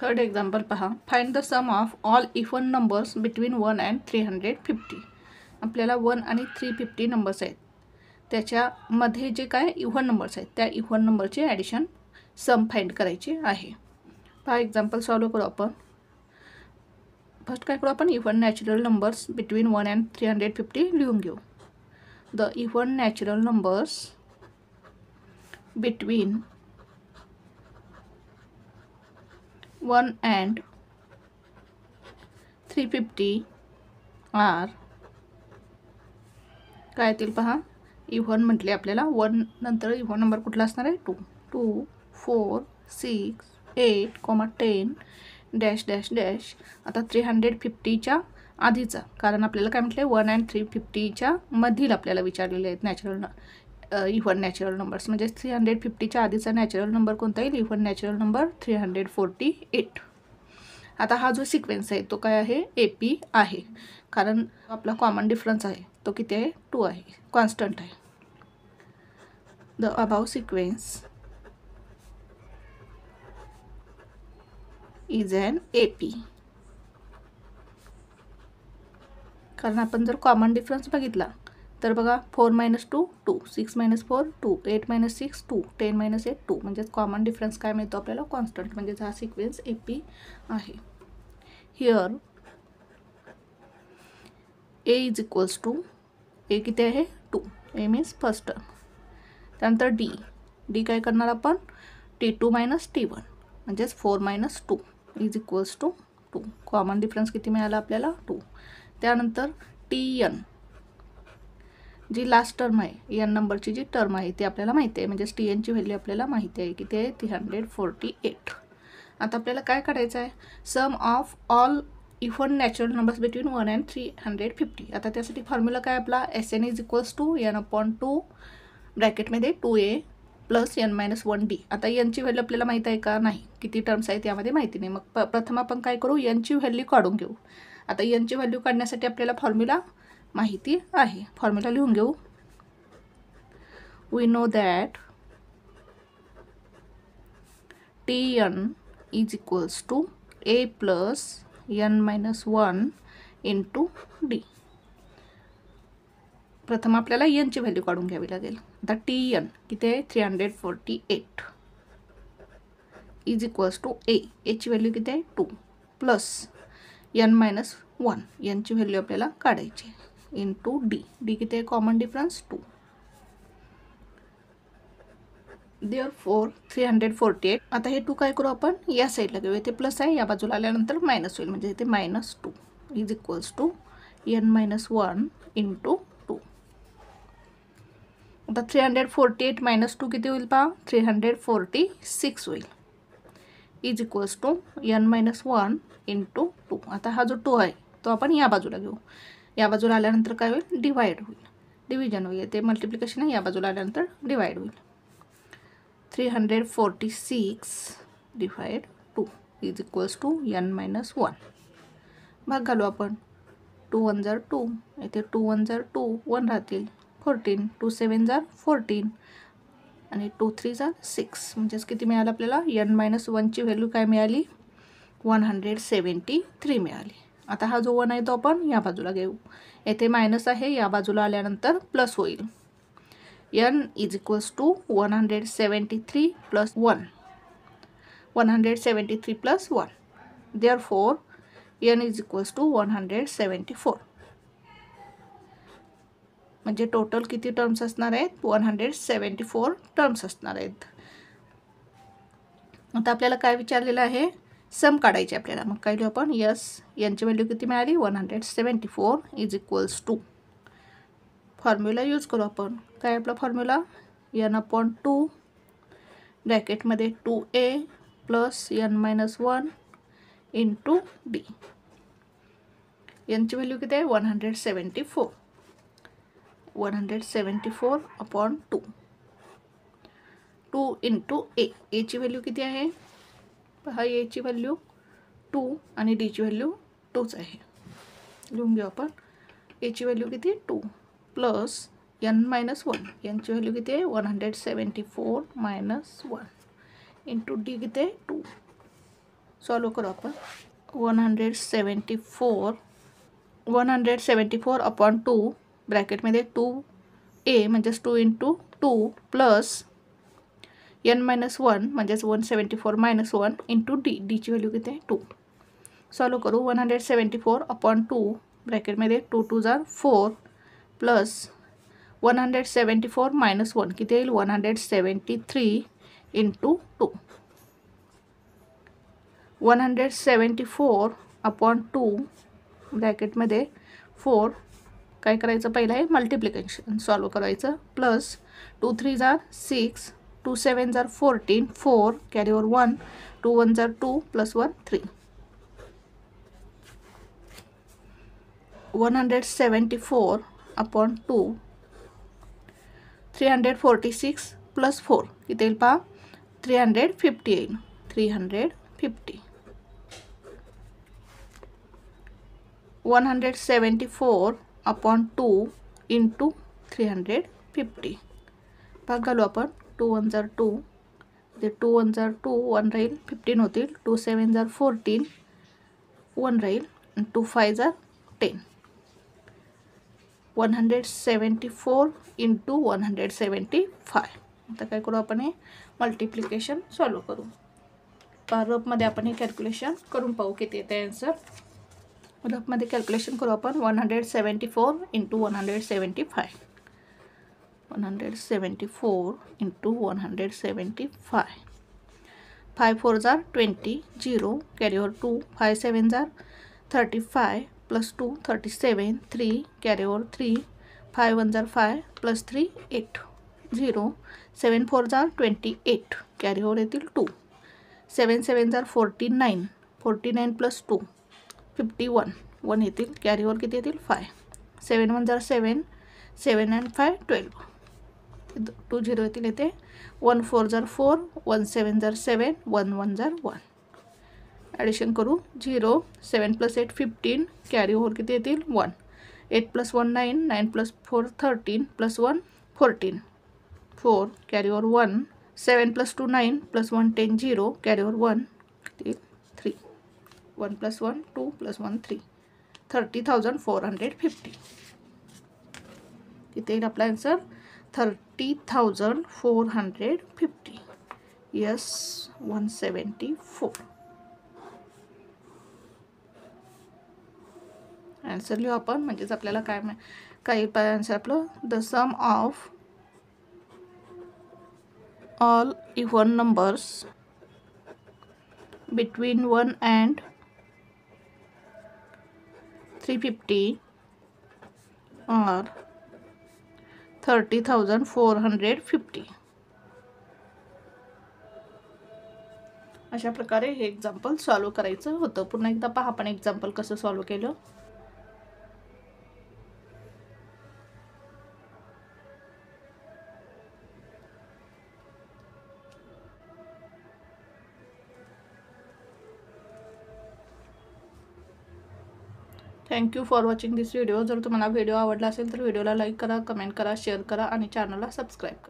Third example पहा. Find the sum of all even numbers between 1 and 350. आपल्याला 1 आणि 350 numbers आहेत, त्याच्यामध्ये जे काय इव्हन नंबर्स आहेत त्या इव्हन नंबरचे ॲडिशन सम फाइंड करायचे आहे. पहा एक्झाम्पल सॉल्व करू आपण. फर्स्ट काय करू आपण, even natural numbers between 1 and 350 लिहून घेऊ. The even natural numbers between 1 and 350 are काय येतील पहा. इव्हन म्हटले आपल्याला 1 नंतर इव्हन नंबर कुठला असणार आहे 2, 2, 4, 6, 8, 10 डॅश डॅश डॅश. आता 350च्या आधीचा, कारण आपल्याला काय म्हटले 1 and 350च्या मधील आपल्याला विचारलेले आहेत नॅचरल इव्हन नॅचरल नंबर्स. म्हणजे 350च्या आधीचा नॅचरल नंबर कोणता येईल, इव्हन नॅचरल नंबर 348. आता हा जो सिक्वेन्स आहे तो काय आहे, AP आहे, कारण आपला कॉमन डिफरन्स आहे तो किती आहे 2 आहे, कॉन्स्टंट आहे. The above sequence is an AP. कारण आपण जर कॉमन डिफरन्स बघितला तर बघा 4 - 2 2, 6 - 4 2, 8 - 6 2, 10 - 8 2. म्हणजे कॉमन डिफरन्स काय मिळतो आपल्याला, कॉन्स्टंट. म्हणजे हा सिक्वेन्स AP आहे. Here A is equals to, A किती आहे 2, A मीन्स फर्स्ट टर्म. त्यानंतर D काय करणार आपण, T2 - T1 म्हणजेच 4 - 2 is equals to 2. Common difference किती मिळाला आपल्याला 2. त्यानंतर TN जी लास्ट टर्म आहे, एन नंबरची जी टर्म आहे ती आपल्याला माहिती आहे, म्हणजेच TNची व्हॅल्यू आपल्याला माहिती आहे किती आहे 348. आता आपल्याला काय करायचं आहे, sum of all even natural numbers between 1 and 350. आता त्यासाठी फॉर्म्युला काय आपला, SN is equals to n/2 ब्रॅकेटमध्ये 2A प्लस n - 1D. आता एनची व्हॅल्यू आपल्याला माहीत आहे का, नाही. किती टर्म्स आहेत यामध्ये माहिती नाही. मग प्रथम आपण काय करू, एनची व्हॅल्यू काढून घेऊ. आता एनची व्हॅल्यू काढण्यासाठी आपल्याला फॉर्म्युला माहिती आहे. फॉर्म्युला लिहून घेऊ. We know that TN is equals to A plus n - 1 into D. प्रथम आपल्याला एनची व्हॅल्यू काढून घ्यावी लागेल. आता TN किती आहे 348 इज इक्वल्स टू एची व्हॅल्यू किती आहे 2 प्लस n - 1 यांची व्हॅल्यू आपल्याला काढायची इंटू D किती आहे कॉमन डिफरन्स 2. देअरफॉर 348. आता हे 2 काय करू आपण, या साईडला घेऊ. इथे प्लस आहे, या बाजूला आल्यानंतर मायनस होईल, म्हणजे इथे -2 is equals to n - 1 into 2. आता 348 - 2 किती होईल पहा, 346 होईल is equals to n - 1 into 2. आता हा जो 2 आहे तो आपण या बाजूला घेऊ. या बाजूला आल्यानंतर काय होईल, डिवाइड होईल, डिव्हिजन होईल. ते मल्टिप्लिकेशन आहे, या बाजूला आल्यानंतर डिवाइड होईल. 346 divide 2 is equals to n - 1. भाग घालू आपण. 2 1 जार 2, इथे 2 1 जार 2, 1 राहतील, 14, 2 7 जार 14 आणि 2 3 जार 6. म्हणजेच किती मिळालं आपल्याला, n - 1ची व्हॅल्यू काय मिळाली, 173 मिळाली. आता हा जो 1 आहे तो आपण या बाजूला घेऊ. येथे मायनस आहे, या बाजूला आल्यानंतर प्लस होईल. n is equals to 173 plus 1, 173 plus 1. Therefore n is equals to 174. म्हणजे टोटल किती टर्म्स असणार आहेत, 174 टर्म्स असणार आहेत. आता आपल्याला काय विचारलेलं आहे, सम काढायचे आपल्याला. मग काय लिहू आपण, यांची व्हॅल्यू किती मिळाली 174 is equals to. Formula use करू आपण. काय आपला फॉर्म्युला, n/2 ब्रॅकेटमध्ये 2A plus n - 1 into D. यांची व्हॅल्यू किती आहे 174, 174/2. 2 इंटू एची व्हॅल्यू किती आहे पहा, एची व्हॅल्यू 2 आणि डीची व्हॅल्यू 2च आहे. लिहून घेऊ आपण. एची व्हॅल्यू किती 2 प्लस n - 1 यांची व्हॅल्यू किती आहे 174 - 1 इंटू डी किती आहे 2. सॉल्व करू आपण. 174 अपॉन 2 ब्रॅकेटमध्ये 2a म्हणजेच 2 × 2 प्लस n-1 म्हणजेच 174 - 1 इंटू डीची व्हॅल्यू किती आहे 2. सॉल्व करू. 174 अपॉन 2 ब्रॅकेटमध्ये 2 2 जार 4 प्लस 174 - 1 किती येईल 173 इंटू 2. 174 अपॉन 2 ब्रॅकेटमध्ये 4 काय करायचं पहिलं आहे मल्टिप्लिकेशन सॉल्व करायचं प्लस 2 3 जार 6 2 7 जार 14 4 कॅरी ओवर 1 2 1 जार 2 प्लस 1 3. 174 अपॉन 2 346 प्लस 4 किती येईल पहा 350 येईल 350. 174 अपॉन 2 इंटू 350 भाग घालू आपण. 2 1 जार 2 ते 2 1 जार 2 1 राहील 15 होतील 2 7 जार 14 1 राहील 2 5 जार 10. 174 इंटू 175. आता काय करू आपण हे मल्टिप्लिकेशन सॉल्व करू. रफमध्ये आपण हे कॅल्क्युलेशन करून पाहू किती येते आन्सर. रफमध्ये कॅल्क्युलेशन करू आपण. 174 इंटू 175. 174 इंटू 175. 5 4 जार 20 0 कॅरी ओवर 2 5 7 जार 35 प्लस 2 37 3 कॅरी ओवर 3 5 1 जार 5 प्लस 3 8 0 7 4 जार 28 कॅरी ओवर येतील 2 7 7 जार 49 49 प्लस 2 51 1 येतील कॅरी ओवर किती येतील 5 7 1 जार 7 7 and 5 12 2 0 येतील येते 1 4 जार 4 1 7 जार 7 1 1 जार 1. ॲडिशन करू 0 7 प्लस 8 15 कॅरी ओव्हर किती येतील 1 8 plus 1 9 9 plus 4 13 plus 1 14 4 carry over 1 7 plus 2 9 plus 1 10 0 carry over 1 3 1 plus 1 2 plus 1 3 30,450 किती येईल आपला आन्सर 30,450. यस 174. आन्सर लिहू आपण म्हणजेच आपल्याला काय येईल आन्सर आपलं the sum of all even numbers between 1 and 350 are 30,450. अशा प्रकारे हे एक्झाम्पल सॉल्व करायचं होतं. पुन्हा एकदा पहा आपण एक्झाम्पल कसं सॉल्व केलं. Thank you for watching this video. जर तुम्हाला व्हिडिओ आवडला असेल तर व्हिडिओला लाईक करा, कमेंट करा, शेअर करा आणि चॅनलला सबस्क्राईब करा.